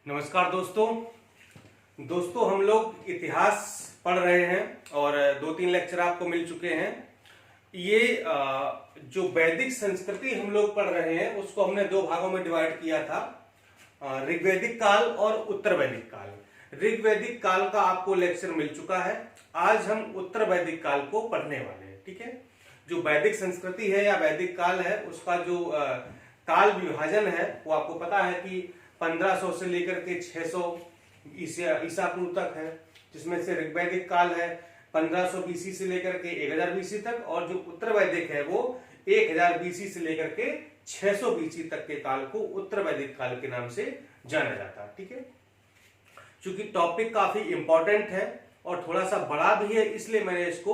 नमस्कार दोस्तों हम लोग इतिहास पढ़ रहे हैं और 2-3 लेक्चर आपको मिल चुके हैं। ये जो वैदिक संस्कृति हम लोग पढ़ रहे हैं उसको हमने 2 भागों में डिवाइड किया था, ऋग्वैदिक काल और उत्तर वैदिक काल। ऋग्वैदिक काल का आपको लेक्चर मिल चुका है। आज हम उत्तर वैदिक काल को पढ़ने वाले हैं। ठीक है, जो वैदिक संस्कृति है या वैदिक काल है उसका जो काल विभाजन है वो आपको पता है कि 1500 से लेकर के 600 ईसा पूर्व तक है, जिसमें से ऋग्वैदिक काल है 1500 बीसी से लेकर के 1000 बीसी तक, और जो उत्तर वैदिक है वो 1000 बीसी से लेकर के 600 बीसी तक के काल को उत्तर वैदिक काल के नाम से जाना जाता है। ठीक है, चूंकि टॉपिक काफी इंपॉर्टेंट है और थोड़ा सा बड़ा भी है, इसलिए मैंने इसको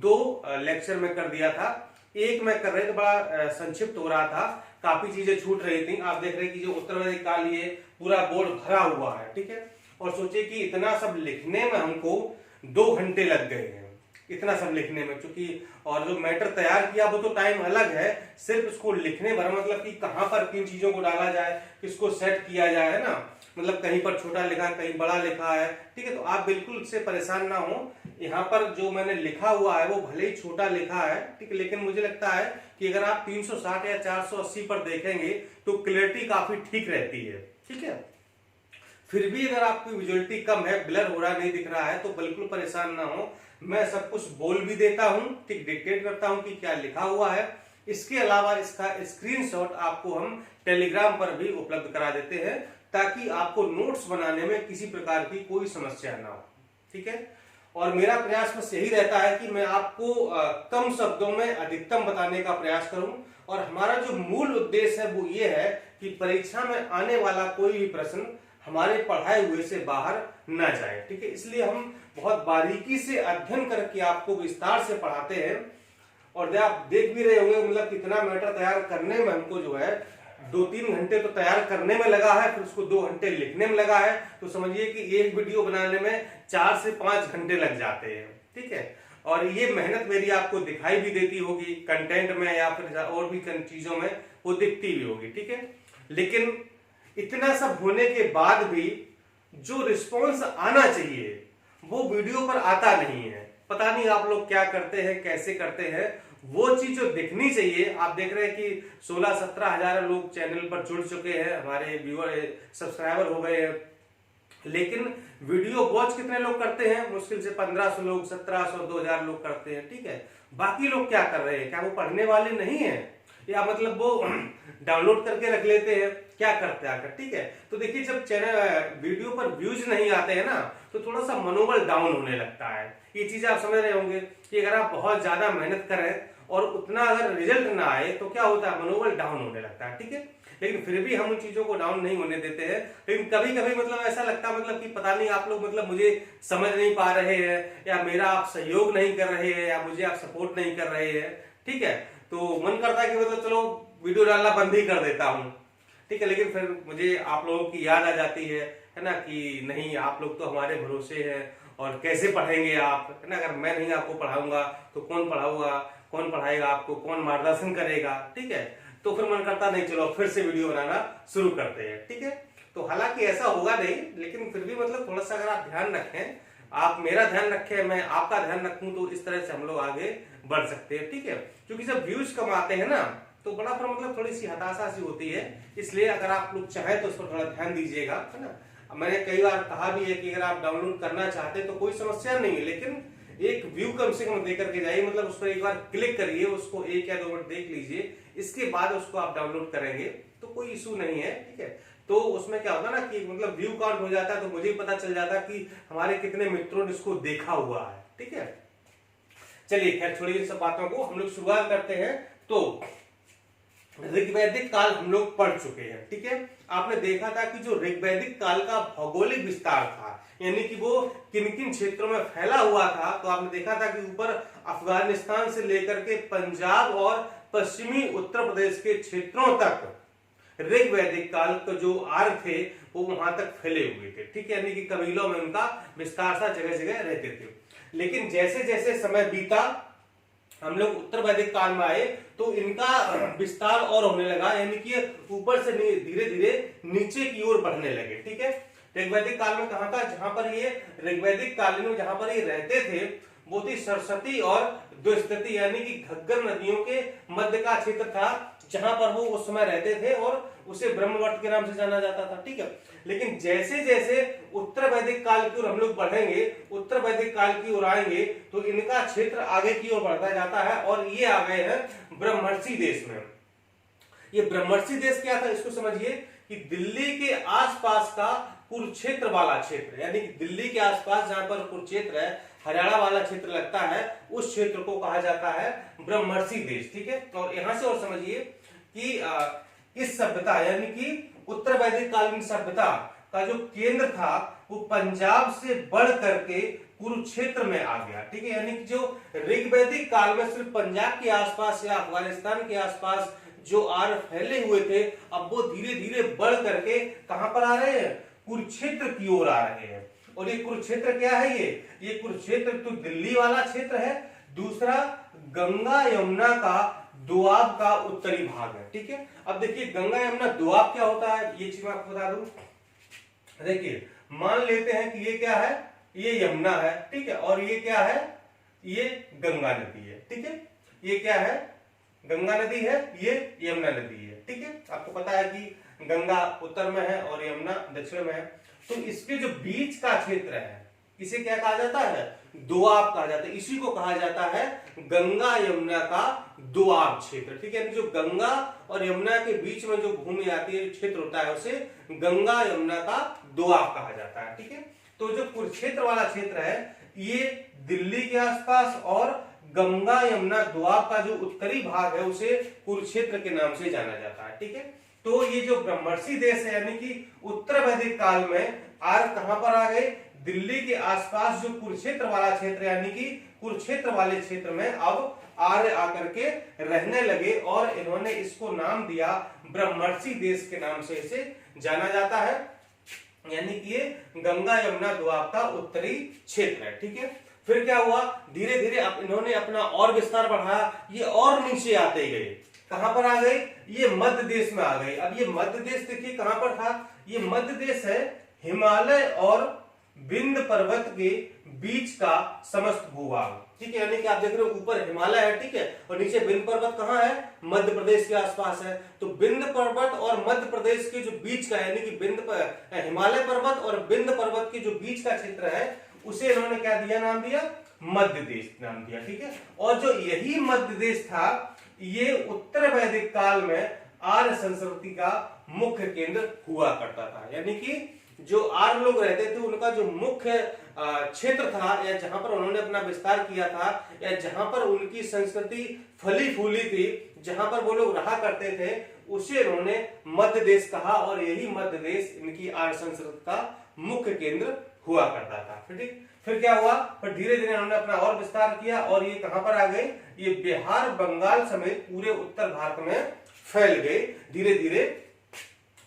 2 लेक्चर में कर दिया था। एक में कर रहे थे, बड़ा संक्षिप्त हो रहा था, काफी चीजें छूट रही थी। आप देख रहे हैं कि जो उत्तर वैदिक काल ये पूरा बोर्ड भरा हुआ है। ठीक है, और सोचिए कि इतना सब लिखने में हमको 2 घंटे लग गए हैं, इतना सब लिखने में। चूंकि और जो मैटर तैयार किया वो तो टाइम अलग है, सिर्फ इसको लिखने भर, मतलब कि कहां पर किन चीजों को डाला जाए, किसको सेट किया जाए, है ना। मतलब कहीं पर छोटा लिखा है, कहीं बड़ा लिखा है। ठीक है, तो आप बिल्कुल इससे परेशान ना हो। यहाँ पर जो मैंने लिखा हुआ है वो भले ही छोटा लिखा है, ठीक है, लेकिन मुझे लगता है कि अगर आप 360 या 480 पर देखेंगे तो क्लियरिटी काफी ठीक रहती है। ठीक है, फिर भी अगर आपकी विजुअलिटी कम है, ब्लर हो रहा नहीं दिख रहा है, तो बिल्कुल परेशान ना हो। मैं सब कुछ बोल भी देता हूं, ठीक, डिक्टेट करता हूं कि क्या लिखा हुआ है। इसके अलावा इसका स्क्रीनशॉट आपको हम टेलीग्राम पर भी उपलब्ध करा देते हैं, ताकि आपको नोट्स बनाने में किसी प्रकार की कोई समस्या ना हो। ठीक है, और मेरा प्रयास बस यही रहता है कि मैं आपको कम शब्दों में अधिकतम बताने का प्रयास करूं, और हमारा जो मूल उद्देश्य है वो ये है कि परीक्षा में आने वाला कोई भी प्रश्न हमारे पढ़ाए हुए से बाहर ना जाए। ठीक है, इसलिए हम बहुत बारीकी से अध्ययन करके आपको विस्तार से पढ़ाते हैं। और जब आप देख भी रहे होंगे, मतलब कितना मैटर तैयार करने में हमको जो है 2-3 घंटे तो तैयार करने में लगा है, फिर उसको 2 घंटे लिखने में लगा है, तो समझिए कि एक वीडियो बनाने में 4 से 5 घंटे लग जाते हैं। ठीक है, और ये मेहनत मेरी आपको दिखाई भी देती होगी कंटेंट में, या फिर और भी चीजों में वो दिखती भी होगी। ठीक है, लेकिन इतना सब होने के बाद भी जो रिस्पॉन्स आना चाहिए वो वीडियो पर आता नहीं है। पता नहीं आप लोग क्या करते हैं, कैसे करते हैं, वो चीज जो दिखनी चाहिए। आप देख रहे हैं कि 16-17 हजार लोग चैनल पर जुड़ चुके हैं, हमारे व्यूअर सब्सक्राइबर हो गए हैं, लेकिन वीडियो वॉच कितने लोग करते हैं? मुश्किल से 1500 लोग, 1700, 2000 लोग करते हैं। ठीक है, बाकी लोग क्या कर रहे हैं? क्या वो पढ़ने वाले नहीं है, या मतलब वो डाउनलोड करके रख लेते हैं? क्या करते हैं आकर? ठीक है, तो देखिए, जब चैनल वीडियो पर व्यूज नहीं आते हैं ना, तो थोड़ा सा मनोबल डाउन होने लगता है। ये चीज आप समझ रहे होंगे कि अगर आप बहुत ज्यादा मेहनत करें और उतना अगर रिजल्ट ना आए तो क्या होता है, मनोबल डाउन होने लगता है। ठीक है, लेकिन फिर भी हम उन चीजों को डाउन नहीं होने देते हैं। लेकिन कभी कभी मतलब ऐसा लगता है, मतलब कि पता नहीं आप लोग मतलब मुझे समझ नहीं पा रहे हैं, या मेरा आप सहयोग नहीं कर रहे हैं, या मुझे आप सपोर्ट नहीं कर रहे हैं। ठीक है, तो मन करता है कि मतलब चलो वीडियो डालना बंद ही कर देता हूं। ठीक है, लेकिन फिर मुझे आप लोगों की याद आ जाती है ना, कि नहीं, आप लोग तो हमारे भरोसे हैं, और कैसे पढ़ेंगे आप, है ना। अगर मैं नहीं आपको पढ़ाऊंगा तो कौन पढ़ाऊंगा, कौन पढ़ाएगा आपको, कौन मार्गदर्शन करेगा। ठीक है, तो फिर मन करता नहीं, चलो फिर से वीडियो बनाना शुरू करते हैं। ठीक है, तो हालांकि ऐसा होगा नहीं, लेकिन फिर भी मतलब थोड़ा सा अगर आप ध्यान रखें, आप मेरा ध्यान रखें, मैं आपका ध्यान रखूं, तो इस तरह से हम लोग आगे बढ़ सकते हैं। ठीक है, क्योंकि जब व्यूज कम आते हैं ना, तो बड़ा फिर मतलब थोड़ी सी हताशा सी होती है। इसलिए अगर आप लोग चाहें तो उस पर थोड़ा ध्यान दीजिएगा, है ना। मैंने कई बार कहा भी है कि अगर आप डाउनलोड करना चाहते हैं तो कोई समस्या नहीं है, लेकिन एक व्यू कम से कम देकर के जाइए, मतलब उस पर एक बार क्लिक करिए, उसको 1 या 2 मिनट देख लीजिए, इसके बाद उसको आप डाउनलोड करेंगे तो कोई इशू नहीं है। ठीक है, तो उसमें क्या होता है ना कि मतलब व्यू काउंट हो जाता है, तो मुझे पता चल जाता है कि हमारे कितने मित्रों ने इसको देखा हुआ है। ठीक है, चलिए खैर छोड़िए इन सब बातों को, हम लोग शुरुआत करते हैं। तो ऋग्वैदिक काल हम लोग पढ़ चुके हैं। ठीक है, आपने देखा था कि जो ऋग्वैदिक काल का भौगोलिक विस्तार था, यानी कि वो किन किन क्षेत्रों में फैला हुआ था, तो आपने देखा था कि ऊपर अफगानिस्तान से लेकर के पंजाब और पश्चिमी उत्तर प्रदेश के क्षेत्रों तक ऋग्वैदिक काल के जो आर्य थे वो वहां तक फैले हुए थे। ठीक है, यानी कि कबीलों में उनका विस्तार सा जगह जगह रहते थे। लेकिन जैसे जैसे समय बीता, हम लोग उत्तर वैदिक काल में आए, तो इनका विस्तार और होने लगा, यानी कि ऊपर से धीरे धीरे नीचे की ओर बढ़ने लगे। ठीक है, ऋग्वैदिक काल में कहा था, जहां पर ये ऋग्वैदिक काल में जहां पर ये रहते थे वो थी सरस्वती और द्विस्थिति यानी कि घग्गर नदियों के मध्य का क्षेत्र था, जहां पर वो उस समय रहते थे और उसे ब्रह्मवर्त के नाम से जाना जाता था। ठीक है, लेकिन जैसे जैसे उत्तर वैदिक काल की ओर हम लोग बढ़ेंगे, उत्तर वैदिक काल की ओर आएंगे, तो इनका क्षेत्र आगे की ओर बढ़ता जाता है और ये आ गए हैं ब्रह्मर्षि देश में। ये ब्रह्मर्षि देश क्या था, इसको समझिए कि दिल्ली के आसपास का कुरुक्षेत्र वाला क्षेत्र, यानी कि दिल्ली के आसपास जहां पर कुरुक्षेत्र है, हरियाणा वाला क्षेत्र लगता है, उस क्षेत्र को कहा जाता है ब्रह्मर्षि देश। ठीक है, और यहां से और समझिए कि इस सभ्यता यानी कि उत्तर वैदिक कालीन सभ्यता का जो केंद्र था वो पंजाब से बढ़ करके कुरुक्षेत्र में आ गया। ठीक है, यानी कि जो ऋग्वैदिक काल में सिर्फ पंजाब के आसपास या अफगानिस्तान के आसपास जो आर्य फैले हुए थे, अब वो धीरे धीरे बढ़ करके कहां पर आ रहे हैं, कुरुक्षेत्र की ओर आ रहे हैं। और ये कुरुक्षेत्र क्या है, ये कुरुक्षेत्र तो दिल्ली वाला क्षेत्र है, दूसरा गंगा यमुना का दोआब का उत्तरी भाग है। ठीक है, अब देखिए गंगा यमुना दोआब क्या होता है, ये चीज मैं आपको बता दूं। देखिए मान लेते हैं कि ये क्या है, ये यमुना है। ठीक है, और ये क्या है, ये गंगा नदी है। ठीक है, ये क्या है, गंगा नदी है, ये यमुना नदी है। ठीक है, आपको पता है कि गंगा उत्तर में है और यमुना दक्षिण में है, तो इसके जो बीच का क्षेत्र है इसे क्या कहा जाता है, दोआब कहा जाता है। इसी को कहा जाता है गंगा यमुना का दोआब क्षेत्र। ठीक है, जो गंगा और यमुना के बीच में जो भूमि आती है, जो क्षेत्र होता है, उसे गंगा यमुना का दोआब कहा जाता है। ठीक है, तो जो कुरुक्षेत्र वाला क्षेत्र है ये दिल्ली के आसपास और गंगा यमुना दोआब का जो उत्तरी भाग है उसे कुरुक्षेत्र के नाम से जाना जाता है। ठीक है, तो ये जो ब्रह्मर्षि देश है यानी कि उत्तर वैदिक काल में आर्य कहां पर आ गए, दिल्ली के आसपास जो कुरुक्षेत्र वाला क्षेत्र यानी कि कुरुक्षेत्र वाले क्षेत्र में अब आर्य आकर के रहने लगे और इन्होंने इसको नाम दिया ब्रह्मर्षि देश के नाम से इसे जाना जाता है, यानी कि ये गंगा यमुना दोआब का उत्तरी क्षेत्र है। ठीक है, फिर क्या हुआ, धीरे धीरे इन्होंने अपना और विस्तार बढ़ाया, ये और नीचे आते गए, कहां पर आ गए, ये मध्य देश में आ गए। अब ये मध्य देश देखिए कहां पर था, ये मध्य देश है हिमालय और विंध्य पर्वत के बीच का समस्त भूभाग। ठीक है, यानी कि आप देख रहे हो ऊपर हिमालय है, ठीक है, और नीचे विंध्य पर्वत कहां है, मध्य प्रदेश के आसपास है। तो विंध्य पर्वत और मध्य प्रदेश के जो बीच का यानी कि हिमालय पर्वत और विंध्य पर्वत के जो बीच का क्षेत्र है उसे इन्होंने क्या दिया, नाम दिया मध्य देश नाम दिया। ठीक है, और जो यही मध्य देश था ये उत्तर वैदिक काल में आर्य संस्कृति का मुख्य केंद्र हुआ करता था, यानी कि जो आर्य लोग रहते थे उनका जो मुख्य क्षेत्र था या जहां पर उन्होंने अपना विस्तार किया था या जहां पर उनकी संस्कृति फली फूली थी, जहां पर वो लोग रहा करते थे, उसे इन्होंने मध्य देश कहा और यही मध्य देश इनकी आर्य संस्कृति का मुख्य केंद्र हुआ करता था। ठीक, फिर क्या हुआ, फिर धीरे धीरे उन्होंने अपना और विस्तार किया और ये कहां पर आ गए, ये बिहार बंगाल समेत पूरे उत्तर भारत में फैल गए धीरे धीरे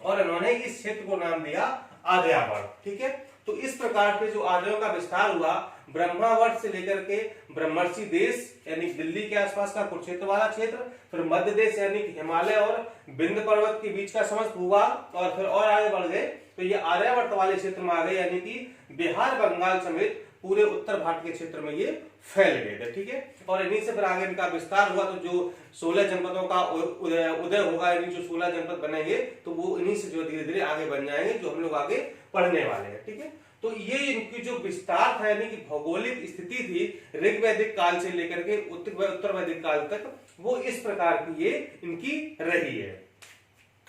और इन्होंने इस क्षेत्र को नाम दिया आर्यावर्त। ठीक है, तो इस प्रकार से जो आर्यों का विस्तार हुआ ब्रह्मावर्त से लेकर के ब्रह्मर्षि देश यानी दिल्ली के आसपास का कुरुक्षेत्र वाला क्षेत्र, फिर मध्य देश यानी हिमालय और विंध्य पर्वत के बीच का समस्त भूभाग और फिर और आगे बढ़ गए तो ये आर्यावर्त वाले क्षेत्र में आ गए, यानी कि बिहार बंगाल समेत पूरे उत्तर भारत के क्षेत्र में ये फैल गए थे। ठीक है, और इन्हीं से फिर आगे इनका विस्तार हुआ, तो जो 16 जनपदों का उदय होगा, यानी जो 16 जनपद बनेंगे तो वो इन्हीं से जो धीरे धीरे आगे बन जाएंगे, जो हम लोग आगे पढ़ने वाले हैं। ठीक है, तो ये इनकी जो विस्तार था यानी कि भौगोलिक स्थिति थी ऋग्वैदिक काल से लेकर के उत्तर वैदिक काल तक, वो इस प्रकार की ये इनकी रही है।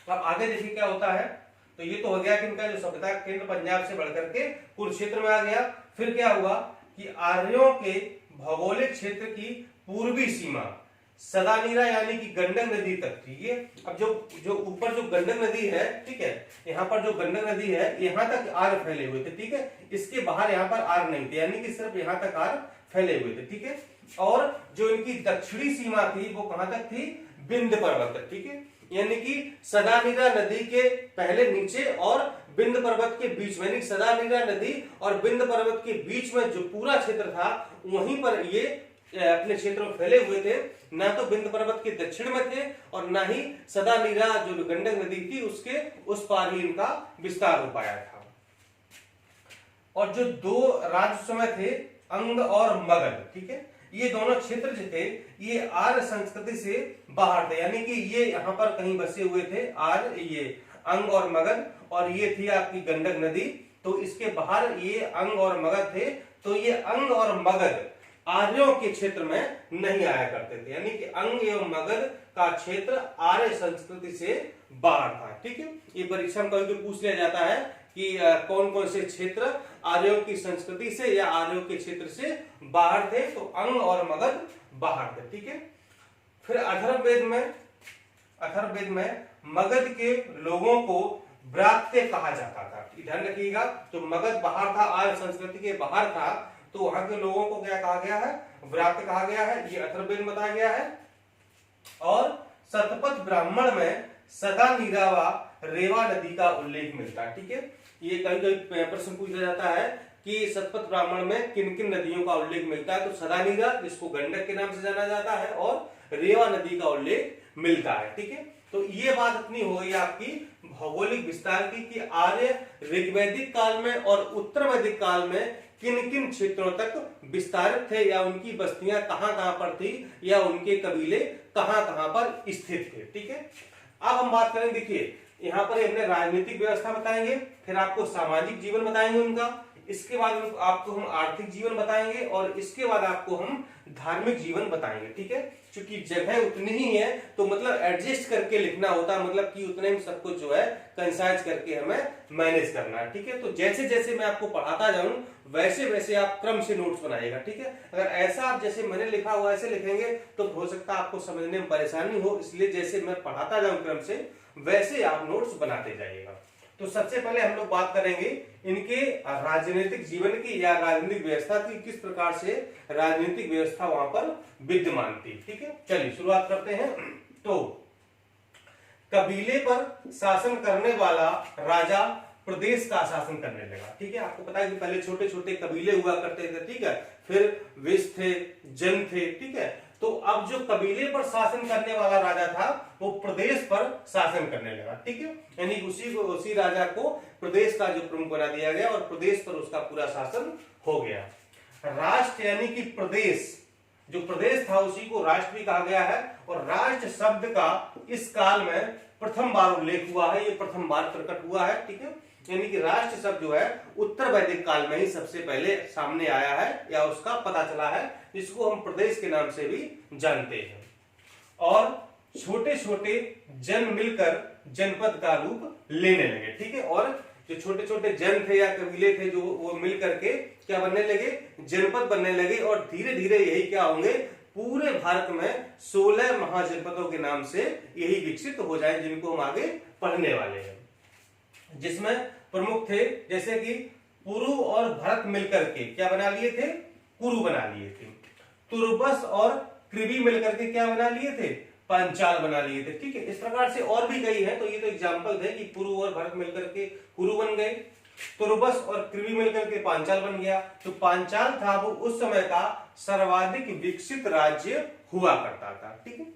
अब आगे देखिए क्या होता है, तो ये तो हो गया कि इनका जो सभ्यता केंद्र पंजाब से बढ़कर के कुरुक्षेत्र में आ गया। फिर क्या हुआ कि आर्यों के भौगोलिक क्षेत्र की पूर्वी सीमा सदानीरा यानी कि गंडक नदी तक थी। ये अब जो ऊपर जो गंडक नदी है, ठीक है, यहाँ पर जो गंडक नदी है यहाँ तक आर्य फैले हुए थे। ठीक है, इसके बाहर यहाँ पर आर्य नहीं थे, यानी कि सिर्फ यहाँ तक आर्य फैले हुए थे। ठीक है, और जो इनकी दक्षिणी सीमा थी वो कहां तक थी, विंध्य पर्वत तक। ठीक है, यानी कि सदानीरा नदी के पहले नीचे और विंध्य पर्वत के बीच में, यानी सदानीरा नदी और विंध्य पर्वत के बीच में जो पूरा क्षेत्र था वहीं पर ये अपने क्षेत्र में फैले हुए थे। ना तो विंध्य पर्वत के दक्षिण में थे और ना ही सदानीरा जो गंडक नदी थी उसके उस पार ही इनका विस्तार हो पाया था। और जो दो राज्य उस समय थे अंग और मगध, ठीक है, ये दोनों क्षेत्र जो थे ये आर्य संस्कृति से बाहर थे, यानी कि ये यहाँ पर कहीं बसे हुए थे आर्य, ये अंग और मगध, और ये थी आपकी गंडक नदी, तो इसके बाहर ये अंग और मगध थे। तो ये अंग और मगध आर्यों के क्षेत्र में नहीं आया करते थे, यानी कि अंग एवं मगध का क्षेत्र आर्य संस्कृति से बाहर था, ठीक है। ये परीक्षा में कभी पूछ लिया जाता है कि कौन कौन से क्षेत्र आर्यों की संस्कृति से या आर्यों के क्षेत्र से बाहर थे, तो अंग और मगध बाहर थे, ठीक है। फिर अथर्ववेद में मगध के लोगों को व्रात्य कहा जाता था। ध्यान रखिएगा, जो मगध बाहर था, आर्य संस्कृति के बाहर था, तो वहां के लोगों को क्या कहा गया है? व्रात्य कहा गया है, ये अथर्ववेद में बताया गया है। और शतपथ ब्राह्मण में सदा नीरावा रेवा नदी का उल्लेख मिलता है, ठीक है। ये कभी कभी प्रश्न पूछा जाता है कि शतपथ ब्राह्मण में किन किन नदियों का उल्लेख मिलता है, तो सदा नीरा, जिसको गंडक के नाम से जाना जाता है, और रेवा नदी का उल्लेख मिलता है, ठीक है। तो ये बात अपनी हो गई आपकी भौगोलिक विस्तार की कि आर्य ऋग्वैदिक काल में और उत्तर वैदिक काल में किन किन क्षेत्रों तक विस्तारित थे, या उनकी बस्तियां कहां कहां पर थी, या उनके कबीले कहां कहां पर स्थित थे, ठीक है। अब हम बात करें, देखिए यहाँ पर हमने राजनीतिक व्यवस्था बताएंगे, फिर आपको सामाजिक जीवन बताएंगे उनका, इसके बाद आपको हम आर्थिक जीवन बताएंगे, और इसके बाद आपको हम धार्मिक जीवन बताएंगे, ठीक है। क्योंकि जगह उतनी ही है, तो मतलब एडजस्ट करके लिखना होता है, मतलब कि उतने में सब कुछ जो है कंसाइज करके हमें मैनेज करना है, ठीक है। तो जैसे जैसे मैं आपको पढ़ाता जाऊं वैसे वैसे आप क्रम से नोट्स बनाइएगा, ठीक है। अगर ऐसा आप जैसे मैंने लिखा हुआ ऐसे लिखेंगे तो हो सकता है आपको समझने में परेशानी हो, इसलिए जैसे मैं पढ़ाता जाऊं क्रम से वैसे आप नोट्स बनाते जाइएगा। तो सबसे पहले हम लोग बात करेंगे इनके राजनीतिक जीवन की या राजनीतिक व्यवस्था की, किस प्रकार से राजनीतिक व्यवस्था वहां पर विद्यमान थी, ठीक है। चलिए शुरुआत करते हैं। तो कबीले पर शासन करने वाला राजा प्रदेश का शासन करने लगा, ठीक है। आपको पता है कि पहले छोटे छोटे कबीले हुआ करते थे, ठीक है, फिर विष थे, जन थे, ठीक है। तो अब जो कबीले पर शासन करने वाला राजा था वो प्रदेश पर शासन करने लगा, ठीक है। यानी उसी राजा को प्रदेश का जो प्रमुख बना दिया गया और प्रदेश पर उसका पूरा शासन हो गया। राष्ट्र यानी कि प्रदेश, जो प्रदेश था उसी को राष्ट्र भी कहा गया है, और राष्ट्र शब्द का इस काल में प्रथम बार उल्लेख हुआ है, ये प्रथम बार प्रकट हुआ है, ठीक है। यानी कि राष्ट्र शब्द जो है उत्तर वैदिक काल में ही सबसे पहले सामने आया है, या उसका पता चला है, जिसको हम प्रदेश के नाम से भी जानते हैं। और छोटे छोटे जन मिलकर जनपद का रूप लेने लगे, ठीक है। और जो छोटे छोटे जन थे या कबीले थे जो वो मिल करके क्या बनने लगे? जनपद बनने लगे, और धीरे धीरे यही क्या होंगे, पूरे भारत में 16 महाजनपदों के नाम से यही विकसित हो जाए, जिनको हम आगे पढ़ने वाले हैं। जिसमें प्रमुख थे जैसे कि पुरु और भरत मिलकर के क्या बना लिए थे? कुरु बना लिए थे। तुर्बस और कृवि मिलकर के क्या बना लिए थे? पांचाल बना लिए थे, ठीक है। इस प्रकार से और भी कई हैं, तो ये तो एग्जाम्पल थे कि पुरु और भरत मिलकर के कुरु बन गए, तुर्बस और कृवि मिलकर के पांचाल बन गया। तो पांचाल था वो उस समय का सर्वाधिक विकसित राज्य हुआ करता था, ठीक है।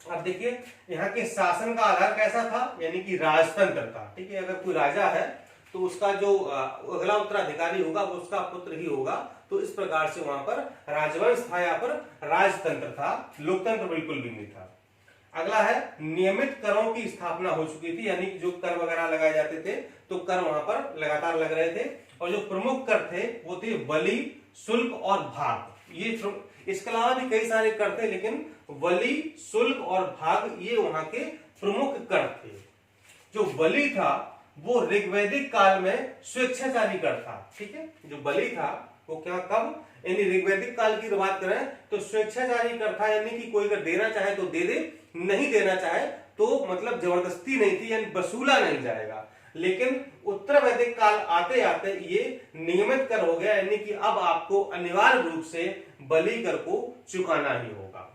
अब देखिए यहाँ के शासन का आधार कैसा था, यानी कि राजतंत्र था, ठीक है। अगर कोई राजा है तो उसका जो अगला उत्तराधिकारी होगा वो उसका पुत्र ही होगा, तो इस प्रकार से वहां पर राजवंश था, यहाँ पर राजतंत्र था, लोकतंत्र बिल्कुल भी नहीं था। अगला है नियमित करों की स्थापना हो चुकी थी, यानी जो कर वगैरह लगाए जाते थे तो कर वहां पर लगातार लग रहे थे, और जो प्रमुख कर थे वो थे बलि, शुल्क और भाग। ये इसके अलावा भी कई सारे कर थे, लेकिन बलि, शुल्क और भाग ये वहां के प्रमुख कर थे। जो बलि था वो ऋग्वैदिक काल में स्वेच्छाचारी कर था, ठीक है। जो बलि था वो क्या, कब, यानी ऋग्वैदिक काल की बात करें तो स्वेच्छाचारी कर था, यानी कि कोई अगर देना चाहे तो दे दे, नहीं देना चाहे तो मतलब जबरदस्ती नहीं थी, यानी वसूला नहीं जाएगा। लेकिन उत्तर वैदिक काल आते आते ये नियमित कर हो गया, यानी कि अब आपको अनिवार्य रूप से बलि कर को चुकाना ही होगा।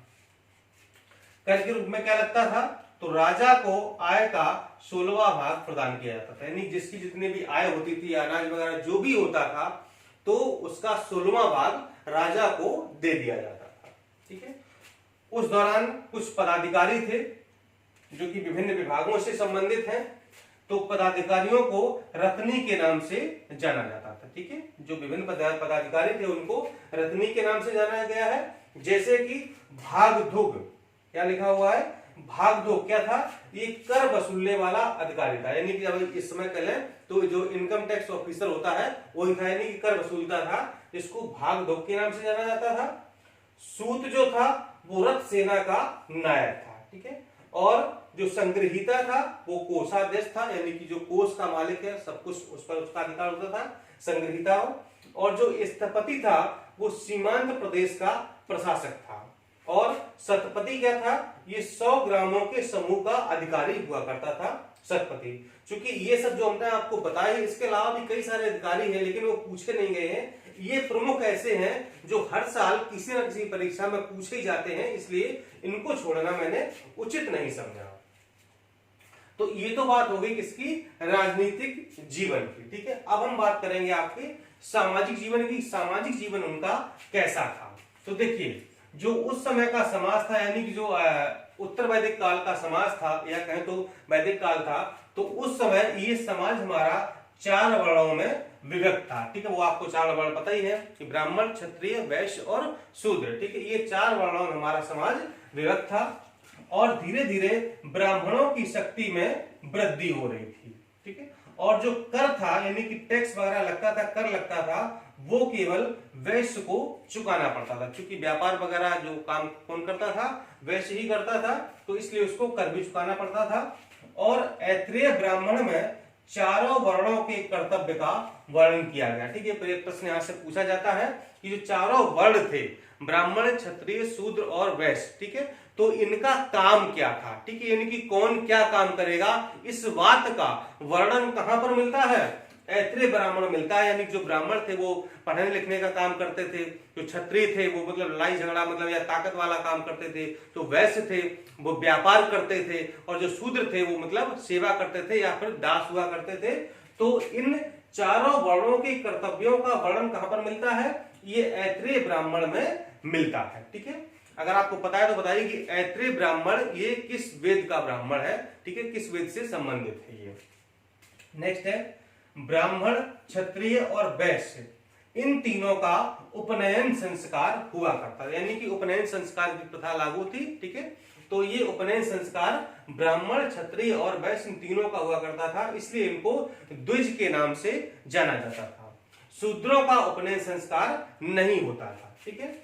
कर के रूप में क्या लगता था, तो राजा को आय का 16वां भाग प्रदान किया जाता था, यानी जिसकी जितनी भी आय होती थी, अनाज वगैरह जो भी होता था, तो उसका 16वां भाग राजा को दे दिया जाता था, ठीक है। उस दौरान कुछ पदाधिकारी थे जो कि विभिन्न विभागों से संबंधित हैं, तो पदाधिकारियों को रत्नी के नाम से जाना जाता था। ठीक है, जो विभिन्न पदाधिकारी थे उनको रत्नी के नाम से जाना गया है। जैसे कि भागधुग, क्या लिखा हुआ है, भागधुग क्या था, ये कर वसूलने वाला अधिकारी था, यानी कि अब इस समय कह लें तो जो इनकम टैक्स ऑफिसर होता है वही था, यानी कि कर वसूलता था, जिसको भागधुग के नाम से जाना जाता था। सूत जो था वो रथ सेना का नायक था। ठीक है, और जो संग्रहीता था वो कोषाध्यक्ष था, यानी कि जो कोष का मालिक है, सब कुछ उस पर उसका अधिकार होता था, संग्रहीता हो। और जो स्थपति था वो सीमांत प्रदेश का प्रशासक था। और शतपति क्या था, ये 100 ग्रामों के समूह का अधिकारी हुआ करता था शतपति। क्योंकि ये सब जो हमने आपको बताया, इसके अलावा भी कई सारे अधिकारी हैं लेकिन वो पूछे नहीं गए हैं। ये प्रमुख ऐसे हैं जो हर साल किसी न किसी परीक्षा में पूछे ही जाते हैं, इसलिए इनको छोड़ना मैंने उचित नहीं समझा। तो ये तो बात हो गई किसकी, राजनीतिक जीवन की। ठीक है, अब हम बात करेंगे आपके सामाजिक जीवन की। सामाजिक जीवन उनका कैसा था, तो देखिए जो उस समय का समाज था, यानी कि जो उत्तर वैदिक काल का समाज था, या कहें तो वैदिक काल था, तो उस समय ये समाज हमारा 4 वर्णों में विभक्त था। ठीक है, वो आपको 4 वर्ण पता ही है कि ब्राह्मण, क्षत्रिय, वैश्य और शूद्र। ठीक है, ये 4 वर्णों में हमारा समाज विभक्त था। और धीरे धीरे ब्राह्मणों की शक्ति में वृद्धि हो रही थी। ठीक है, और जो कर था, यानी कि टैक्स वगैरह लगता था, कर लगता था, वो केवल वैश्य को चुकाना पड़ता था, क्योंकि व्यापार वगैरह जो काम कौन करता था, वैश्य ही करता था, तो इसलिए उसको कर भी चुकाना पड़ता था। और ऐत्रेय ब्राह्मण में चारों वर्णों के कर्तव्य का वर्णन किया गया। ठीक है, एक प्रश्न यहां से पूछा जाता है कि जो चारों वर्ण थे, ब्राह्मण, क्षत्रिय, शूद्र और वैश्य, ठीक है, तो इनका काम क्या था। ठीक है, यानी कि कौन क्या काम करेगा, इस बात का वर्णन कहां पर मिलता है, ऐत्रेय ब्राह्मण मिलता है। यानी जो ब्राह्मण थे वो पढ़ने लिखने का काम करते थे, जो क्षत्रिय थे वो मतलब लड़ाई झगड़ा मतलब या ताकत वाला काम करते थे, तो वैश्य थे वो व्यापार करते थे, और जो शूद्र थे वो मतलब सेवा करते थे या फिर दास हुआ करते थे। तो इन चारों वर्णों के कर्तव्यों का वर्णन कहां पर मिलता है, ये ऐत्रेय ब्राह्मण में मिलता है। ठीक है, अगर आपको पता है तो बताइए कि ऐत्रेय ब्राह्मण ये किस वेद का ब्राह्मण है। ठीक है, किस वेद से संबंधित है ये। नेक्स्ट है ब्राह्मण, क्षत्रिय और वैश्य, इन तीनों का उपनयन संस्कार हुआ करता है, यानी कि उपनयन संस्कार की प्रथा लागू थी। ठीक है, तो ये उपनयन संस्कार ब्राह्मण, क्षत्रिय और वैश्य इन तीनों का हुआ करता था, इसलिए इनको द्विज के नाम से जाना जाता था। शूद्रों का उपनयन संस्कार नहीं होता था। ठीक है,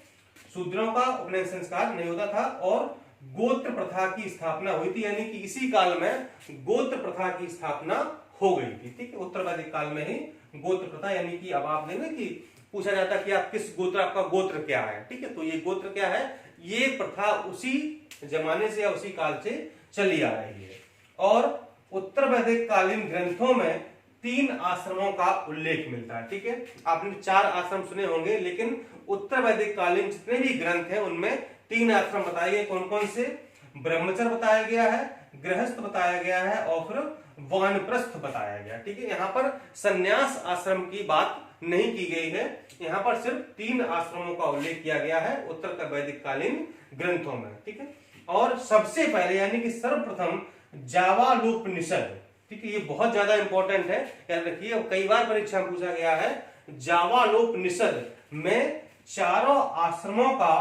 शूद्रों का उपनयन संस्कार नहीं होता था। और गोत्र प्रथा की स्थापना हुई थी, यानी कि इसी काल में गोत्र प्रथा की स्थापना हो गई थी। ठीक है, उत्तर वैदिक काल में ही गोत्र प्रथा, यानी कि अब आप देखें कि पूछा जाता कि आप किस गोत्र, आपका गोत्र क्या है। ठीक है, तो ये गोत्र क्या है, ये प्रथा उसी जमाने से या उसी काल से चली आ रही है। और उत्तर वैदिक कालीन ग्रंथों में 3 आश्रमों का उल्लेख मिलता है। ठीक है, आपने 4 आश्रम सुने होंगे, लेकिन उत्तर वैदिक कालीन जितने भी ग्रंथ हैं उनमें 3 आश्रम बताए गए। कौन कौन से, ब्रह्मचर्य बताया गया है, गृहस्थ बताया गया है और फिर वानप्रस्थ बताया गया। ठीक है, यहाँ पर संन्यास आश्रम की बात नहीं की गई है, यहाँ पर सिर्फ 3 आश्रमों का उल्लेख किया गया है उत्तर वैदिक कालीन ग्रंथों में। ठीक है, और सबसे पहले यानी कि सर्वप्रथम जावालोपनिषद। ठीक है, ये बहुत ज्यादा इंपॉर्टेंट है, याद रखिए, कई बार परीक्षा में पूछा गया है। जावालोपनिषद में चारों आश्रमों का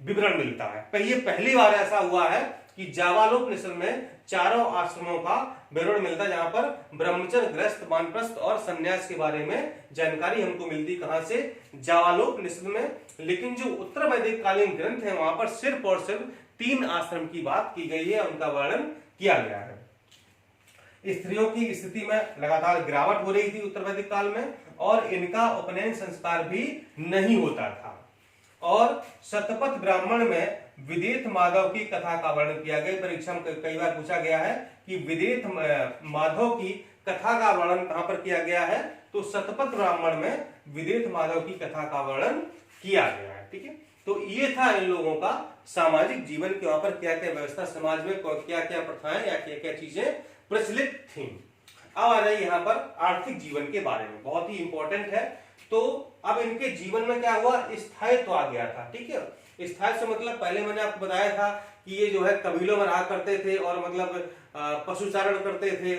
विवरण मिलता है। ये पहली बार ऐसा हुआ है कि जावालोपनिषद में चारों आश्रमों का विवरण मिलता है, जहां पर ब्रह्मचर्य, गृहस्थ, वानप्रस्थ और संन्यास के बारे में जानकारी हमको मिलती। कहां से, जावालोपनिषद में। लेकिन जो उत्तर वैदिक कालीन ग्रंथ है वहां पर सिर्फ और सिर्फ 3 आश्रम की बात की गई है, उनका वर्णन किया गया है। स्त्रियों की स्थिति में लगातार गिरावट हो रही थी उत्तर वैदिक काल में, और इनका उपनयन संस्कार भी नहीं होता था। और शतपथ ब्राह्मण में विदेथ माधव की कथा का वर्णन किया गया। परीक्षा में कई बार पूछा गया है कि विदेथ माधव की कथा का वर्णन कहां पर किया गया है, तो शतपथ ब्राह्मण में विदेथ माधव की कथा का वर्णन किया गया है। ठीक है, तो ये था इन लोगों का सामाजिक जीवन के वहां पर क्या क्या व्यवस्था, समाज में क्या क्या प्रथाएं या क्या क्या चीजें प्रचलित थी। अब आ जाइए यहाँ पर आर्थिक जीवन के बारे में, बहुत ही इंपॉर्टेंट है। तो अब इनके जीवन में क्या हुआ, स्थायित्व आ गया था। ठीक है, स्थायित्व से मतलब पहले मैंने आपको बताया था कि ये जो है कबीलों में रहा करते थे और मतलब पशुचारण करते थे,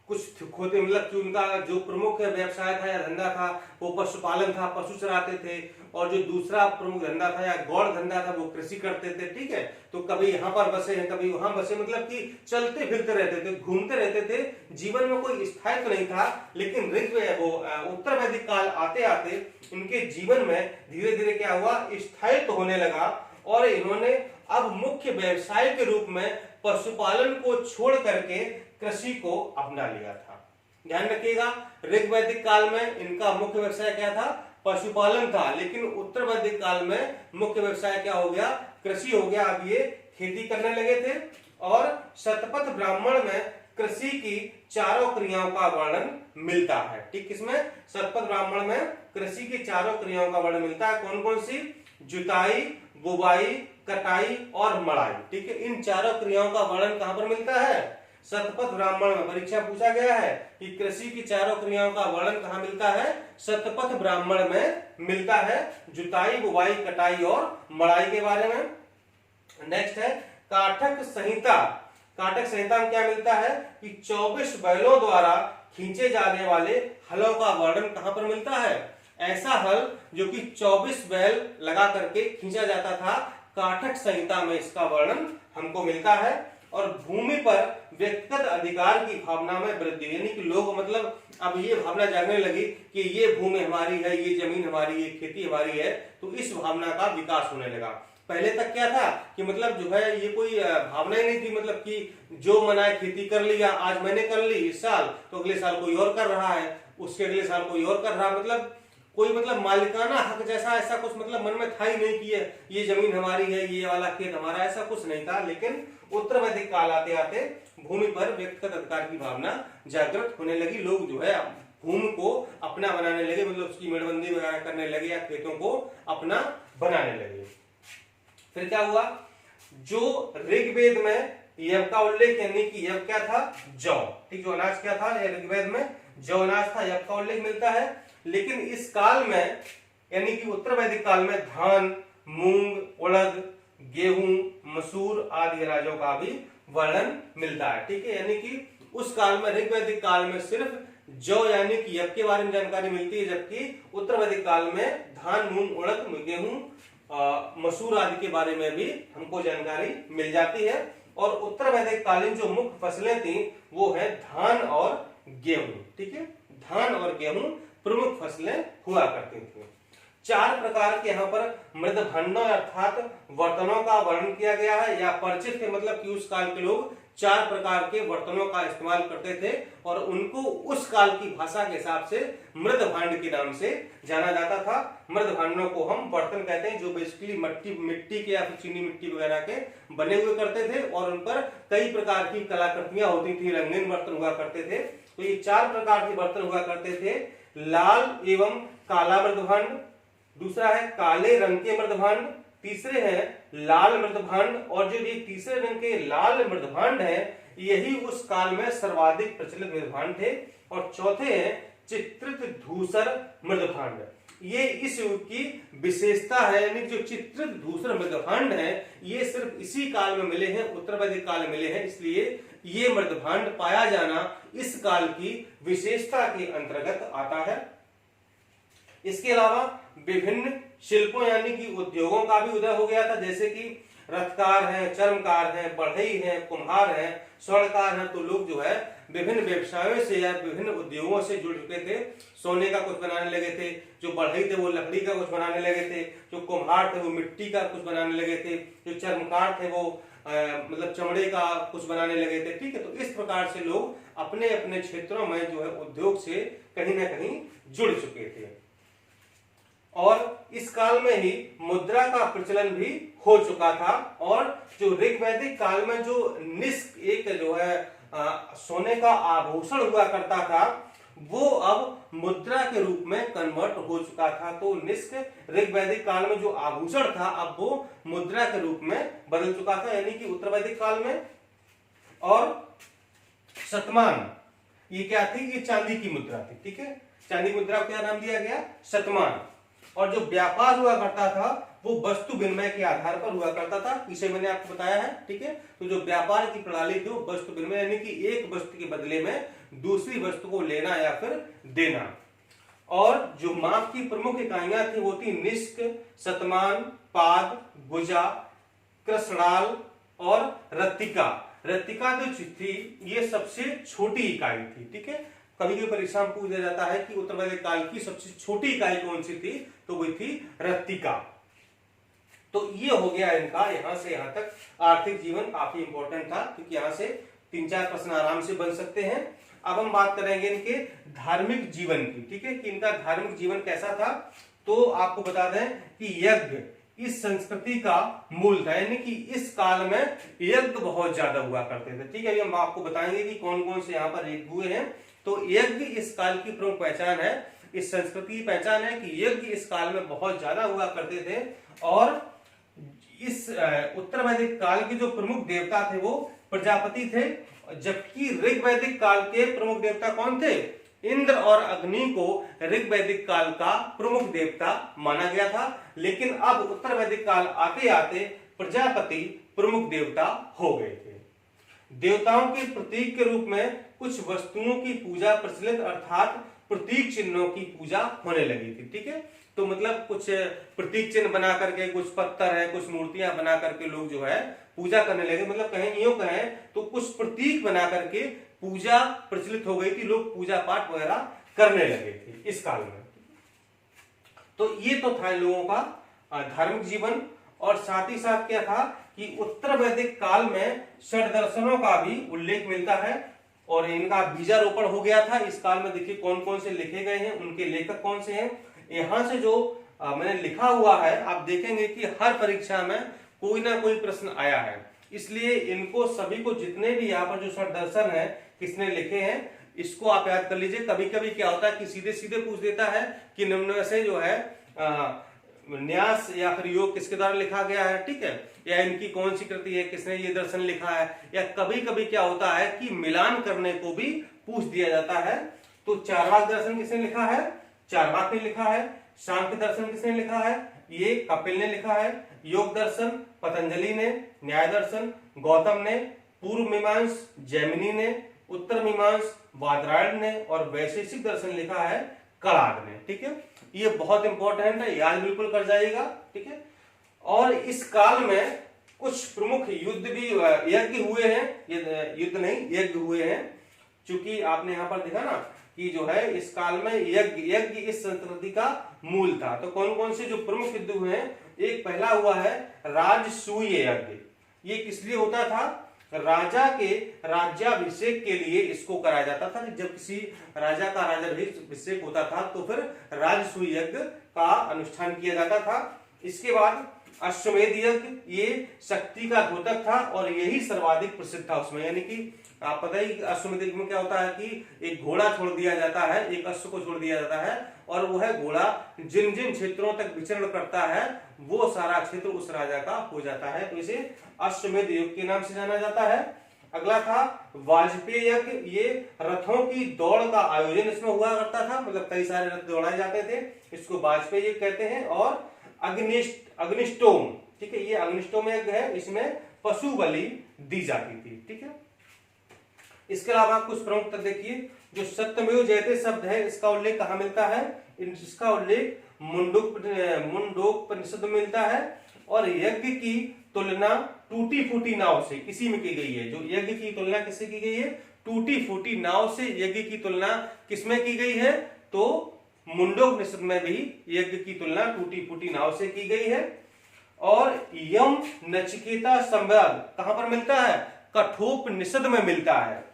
कुछ खोते, मतलब कि उनका जो प्रमुख व्यवसाय था या धंधा था वो पशुपालन था, पशु चराते थे, और जो दूसरा प्रमुख धंधा था या गौड़ धंधा था वो कृषि करते थे। ठीक है, तो कभी यहाँ पर बसे हैं, कभी वहां बसे, मतलब कि चलते फिरते रहते थे, घूमते रहते थे, जीवन में कोई स्थायित्व नहीं था। लेकिन वो उत्तर वैदिक काल आते आते इनके जीवन में धीरे धीरे क्या हुआ, स्थायित्व होने लगा, और इन्होंने अब मुख्य व्यवसाय के रूप में पशुपालन को छोड़ करके कृषि को अपना लिया था। ध्यान रखिएगा, ऋग वैदिक काल में इनका मुख्य व्यवसाय क्या था, पशुपालन था, लेकिन उत्तर वैदिक काल में मुख्य व्यवसाय क्या हो गया, कृषि हो गया। अब ये खेती करने लगे थे। और शतपथ ब्राह्मण में कृषि की चारों क्रियाओं का वर्णन मिलता है। ठीक, किसमें, शतपथ ब्राह्मण में कृषि की चारों क्रियाओं का वर्णन मिलता है। कौन कौन सी, जुताई, बुवाई, कटाई और मड़ाई। ठीक है, इन चारों क्रियाओं का वर्णन कहां पर मिलता है, शतपथ ब्राह्मण में। परीक्षा पूछा गया है कि कृषि की चारों क्रियाओं का वर्णन कहां मिलता है, शतपथ ब्राह्मण में मिलता है, जुताई, बुवाई, कटाई और मड़ाई के बारे में। नेक्स्ट है काठक संहिता। काठक संहिता में क्या मिलता है कि 24 बैलों द्वारा खींचे जाने वाले हलों का वर्णन कहां पर मिलता है, ऐसा हल जो कि 24 बैल लगा करके खींचा जाता था, काठक संहिता में इसका वर्णन हमको मिलता है। और भूमि पर व्यक्तिगत अधिकार की भावना में वृद्धि, यानी कि लोग, मतलब अब ये भावना जागने लगी कि ये भूमि हमारी है, ये जमीन हमारी, ये खेती हमारी है, तो इस भावना का विकास होने लगा। पहले तक क्या था कि मतलब जो है ये कोई भावना ही नहीं थी, मतलब कि जो मनाए खेती कर लिया, आज मैंने कर ली इस साल, तो अगले साल कोई और कर रहा है, उसके अगले साल कोई और कर रहा है, मतलब कोई मतलब मालिकाना हक जैसा ऐसा कुछ मतलब मन में था ही नहीं कि ये जमीन हमारी है, ये वाला खेत हमारा, ऐसा कुछ नहीं था। लेकिन उत्तर वैदिक काल आते आते भूमि पर व्यक्तिगत अधिकार की भावना जागृत होने लगी। लोग जो है भूमि को अपना बनाने लगे, मतलब उसकी मेड़बंदी वगैरह करने लगे या खेतों को अपना बनाने लगे। फिर क्या हुआ, जो ऋग्वेद में यव का उल्लेख, यानी कि यव क्या था, जौ। ठीक, जो अनाज क्या था, ऋग्वेद में जौ अनाज था, यव का उल्लेख मिलता है। लेकिन इस काल में, यानी कि उत्तर वैदिक काल में धान, मूंग, उड़द, गेहूं, मसूर आदि अनाजों का भी वर्णन मिलता है। ठीक है, यानी कि उस काल में, ऋग्वैदिक काल में सिर्फ जौ यानी कि यव के बारे में जानकारी मिलती है, जबकि उत्तर वैदिक काल में धान, मूंग, उड़द, गेहूं, मसूर आदि के बारे में भी हमको जानकारी मिल जाती है। और उत्तर वैदिक कालीन जो मुख्य फसलें थी वो है धान और गेहूं। ठीक है, धान और गेहूं प्रमुख फसलें हुआ करती थी। 4 प्रकार के यहाँ पर मृद भांडों अर्थात बर्तनों का वर्णन किया गया है, या परिचित थे, मतलब कि उस काल के लोग 4 प्रकार के बर्तनों का इस्तेमाल करते थे, और उनको उस काल की भाषा के हिसाब से मृद भांड के नाम से जाना जाता था। मृद भांडों को हम बर्तन कहते हैं, जो बेसिकली मिट्टी के या फिर चीनी मिट्टी वगैरह के बने हुए करते थे, और उन पर कई प्रकार की कलाकृतियां होती थी, रंगीन बर्तन हुआ करते थे। तो ये 4 प्रकार के बर्तन हुआ करते थे, लाल एवं काला मृद भांड, दूसरा है काले रंग के मृद भांड, तीसरे हैं लाल मृद भांड, और जो ये तीसरे रंग के लाल मृद भांड है यही उस काल में सर्वाधिक प्रचलित मृद भांड थे। और चौथे हैं चित्रित धूसर मृद भांड, ये इस युग की विशेषता है, यानी जो चित्रित धूसर मृद भांड है ये सिर्फ इसी काल में मिले हैं, उत्तर वैदिक काल में मिले हैं, इसलिए ये मृद भांड पाया जाना इस काल की विशेषता के अंतर्गत आता है। इसके अलावा विभिन्न शिल्पों यानी कि उद्योगों का भी उदय हो गया था, जैसे कि रथकार हैं, चर्मकार हैं, बढ़ई हैं, कुम्हार हैं, स्वर्णकार हैं। तो लोग जो है विभिन्न व्यवसायों से या विभिन्न उद्योगों से जुड़ चुके थे। सोने का कुछ बनाने लगे थे, जो बढ़ई थे वो लकड़ी का कुछ बनाने लगे थे, जो कुम्हार थे वो मिट्टी का कुछ बनाने लगे थे, जो चर्मकार थे वो मतलब चमड़े का कुछ बनाने लगे थे। ठीक है, तो इस प्रकार से लोग अपने अपने क्षेत्रों में जो है उद्योग से कहीं ना कहीं जुड़ चुके थे। और इस काल में ही मुद्रा का प्रचलन भी हो चुका था, और जो ऋग्वैदिक काल में जो निष्क एक जो है सोने का आभूषण हुआ करता था वो अब मुद्रा के रूप में कन्वर्ट हो चुका था। तो निष्क ऋग्वैदिक काल में जो आभूषण था अब वो मुद्रा के रूप में बदल चुका था, यानी कि उत्तर वैदिक काल में। और शतमान ये क्या थी, ये चांदी की मुद्रा थी। ठीक है, चांदी की मुद्रा को क्या नाम दिया गया, शतमान। और जो व्यापार हुआ करता था वो वस्तु विनिमय के आधार पर हुआ करता था, पीछे मैंने आपको बताया है। ठीक है, तो जो व्यापार की प्रणाली थी वो वस्तु विनिमय, यानी कि एक वस्तु के बदले में दूसरी वस्तु को लेना या फिर देना। और जो माप की प्रमुख इकाइयां थी वो थी निष्क, शतमान, पाद, भुजा, कृष्णाल और रत्तिका। रत्तिका जो थी ये सबसे छोटी इकाई थी। ठीक है, कभी कभी परीक्षा में पूछ दिया जाता है कि उत्तर वैदिक काल की सबसे छोटी इकाई कौन सी थी, तो वो थी रत्तिका। तो ये हो गया इनका यहां से यहां तक आर्थिक जीवन काफी इंपॉर्टेंट था, क्योंकि यहां से 3-4 प्रश्न आराम से बन सकते हैं। अब हम बात करेंगे इनके धार्मिक जीवन की। ठीक है, कि इनका धार्मिक जीवन कैसा था। तो आपको बता दें कि यज्ञ इस संस्कृति का मूल था, यानी कि इस काल में यज्ञ बहुत ज्यादा हुआ करते थे। ठीक है, अभी हम आपको बताएंगे कि कौन कौन से यहाँ पर यज्ञ हुए हैं। तो यज्ञ इस काल की प्रमुख पहचान है, इस संस्कृति की पहचान है कि यज्ञ इस काल में बहुत ज्यादा हुआ करते थे। और इस उत्तर वैदिक काल के जो प्रमुख देवता थे वो प्रजापति थे, जबकि ऋग वैदिक काल के प्रमुख देवता कौन थे, इंद्र और अग्नि को ऋग वैदिक काल का प्रमुख देवता माना गया था। लेकिन अब उत्तर वैदिक काल आते आते प्रजापति प्रमुख देवता हो गए थे। देवताओं के प्रतीक के रूप में कुछ वस्तुओं की पूजा प्रचलित, अर्थात प्रतीक चिन्हों की पूजा होने लगी थी। ठीक है, तो मतलब कुछ प्रतीक चिन्ह बना करके, कुछ पत्थर है, कुछ मूर्तियां बना करके लोग जो है पूजा करने लगे। मतलब कहें यूं कहें तो कुछ प्रतीक बना करके पूजा प्रचलित हो गई थी, लोग पूजा पाठ वगैरह करने लगे थे इस काल में। तो ये तो था इन लोगों का धार्मिक जीवन। और साथ ही साथ क्या था कि उत्तर वैदिक काल में षड दर्शनों का भी उल्लेख मिलता है और इनका बीजारोपण हो गया था इस काल में। देखिए कौन कौन से लिखे गए हैं, उनके लेखक कौन से हैं। यहां से जो मैंने लिखा हुआ है आप देखेंगे कि हर परीक्षा में कोई ना कोई प्रश्न आया है, इसलिए इनको सभी को जितने भी यहाँ पर जो षड दर्शन है किसने लिखे हैं इसको आप याद कर लीजिए। कभी कभी क्या होता है कि सीधे सीधे पूछ देता है कि निम्न में से जो है न्यास या फिर योग किसके द्वारा लिखा गया है। ठीक है, या इनकी कौन सी कृति है, किसने ये दर्शन लिखा है। या कभी कभी क्या होता है कि मिलान करने को भी पूछ दिया जाता है। तो चार्वाक दर्शन किसने लिखा है, चार्वाक ने लिखा है। सांख्य दर्शन किसने लिखा है, ये कपिल ने लिखा है। योग दर्शन पतंजलि ने, न्याय दर्शन गौतम ने, पूर्व मीमांस जैमिनी ने, उत्तर मीमांस बादरायण ने और वैशेषिक दर्शन लिखा है कणाद ने। ठीक है, ये बहुत इंपॉर्टेंट है, याद बिल्कुल कर जाइएगा। ठीक है, और इस काल में कुछ प्रमुख युद्ध भी यज्ञ हुए हैं, युद्ध नहीं यज्ञ हुए हैं। चूंकि आपने यहां पर देखा ना कि जो है इस काल में यज्ञ इस संस्कृति का मूल था। तो कौन कौन से जो प्रमुख युद्ध हुए हैं, एक पहला हुआ है राजसूय यज्ञ। ये किस लिए होता था, राजा के राज्याभिषेक के लिए इसको कराया जाता था। जब किसी राजा का राज्याभिषेक होता था तो फिर राजसूय यज्ञ का अनुष्ठान किया जाता था। इसके बाद अश्वमेध यज्ञ, ये शक्ति का द्योतक था और यही सर्वाधिक प्रसिद्ध था उसमें। यानी कि आप पता ही अश्वमेध यज्ञ में क्या होता है कि एक घोड़ा छोड़ दिया जाता है, एक अश्व को छोड़ दिया जाता है और वह घोड़ा जिन जिन क्षेत्रों तक विचरण करता है वो सारा क्षेत्र उस राजा का हो जाता है। तो इसे अश्वमेध यज्ञ के नाम से जाना जाता है। अगला था वाजपेय यज्ञ, ये रथों की दौड़ का आयोजन इसमें हुआ करता था, मतलब कई सारे रथ दौड़ाए जाते थे, इसको वाजपेय यज्ञ कहते हैं। और अग्निष्टोम, ठीक है, ये अग्निष्टोम यज्ञ है, इसमें पशु बलि दी जाती थी। ठीक है, इसके अलावा कुछ प्रमुख तथ्य देखिए, जो सत्यमेव जयते शब्द है इसका उल्लेख कहाँ मिलता है, इसका उल्लेख मुंडोपनिषद में मिलता है। और यज्ञ की तुलना टूटी फूटी नाव से किसी में की गई है। जो यज्ञ की तुलना किससे की गई है, टूटी फूटी नाव से यज्ञ की तुलना किसमें की गई है, तो मुंडोपनिषद में भी यज्ञ की तुलना टूटी फूटी नाव से की गई है। और यम नचिकेता संवाद कहां पर मिलता है, कठोपनिषद में मिलता है।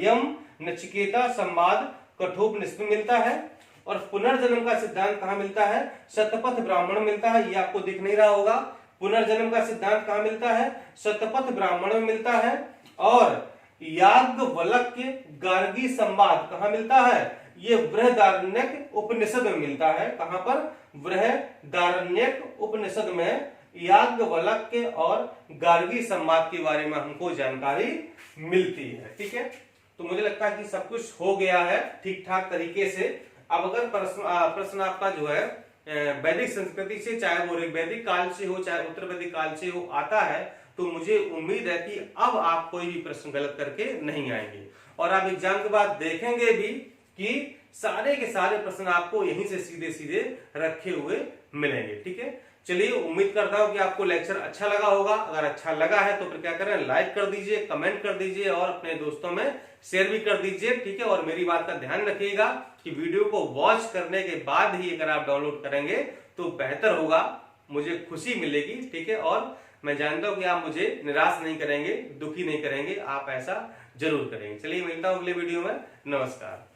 यम नचिकेता संवाद कठोपनिषद में मिलता है। और पुनर्जन्म का सिद्धांत कहां मिलता है, शतपथ ब्राह्मण मिलता है। ये आपको दिख नहीं रहा होगा, पुनर्जन्म का सिद्धांत कहां मिलता है, शतपथ ब्राह्मण में मिलता है। और याज्ञवल्क्य गार्गी संवाद कहां मिलता है, ये बृहदारण्यक उपनिषद में मिलता है। कहां पर, बृहदारण्यक उपनिषद में याज्ञवल्क्य और गार्गी संवाद के बारे में हमको जानकारी मिलती है। ठीक है, तो मुझे लगता है कि सब कुछ हो गया है ठीक ठाक तरीके से। अब अगर प्रश्न आपका जो है वैदिक संस्कृति से, चाहे वो वैदिक काल से हो चाहे उत्तर वैदिक काल से हो, आता है, तो मुझे उम्मीद है कि अब आप कोई भी प्रश्न गलत करके नहीं आएंगे। और आप एग्जाम के बाद देखेंगे भी कि सारे के सारे प्रश्न आपको यहीं से सीधे सीधे रखे हुए मिलेंगे। ठीक है, चलिए उम्मीद करता हूं कि आपको लेक्चर अच्छा लगा होगा। अगर अच्छा लगा है तो फिर क्या करें, लाइक कर दीजिए, कमेंट कर दीजिए और अपने दोस्तों में शेयर भी कर दीजिए। ठीक है, और मेरी बात का ध्यान रखिएगा कि वीडियो को वॉच करने के बाद ही अगर आप डाउनलोड करेंगे तो बेहतर होगा, मुझे खुशी मिलेगी। ठीक है, और मैं जानता हूं कि आप मुझे निराश नहीं करेंगे, दुखी नहीं करेंगे, आप ऐसा जरूर करेंगे। चलिए मिलता हूं अगले वीडियो में। नमस्कार।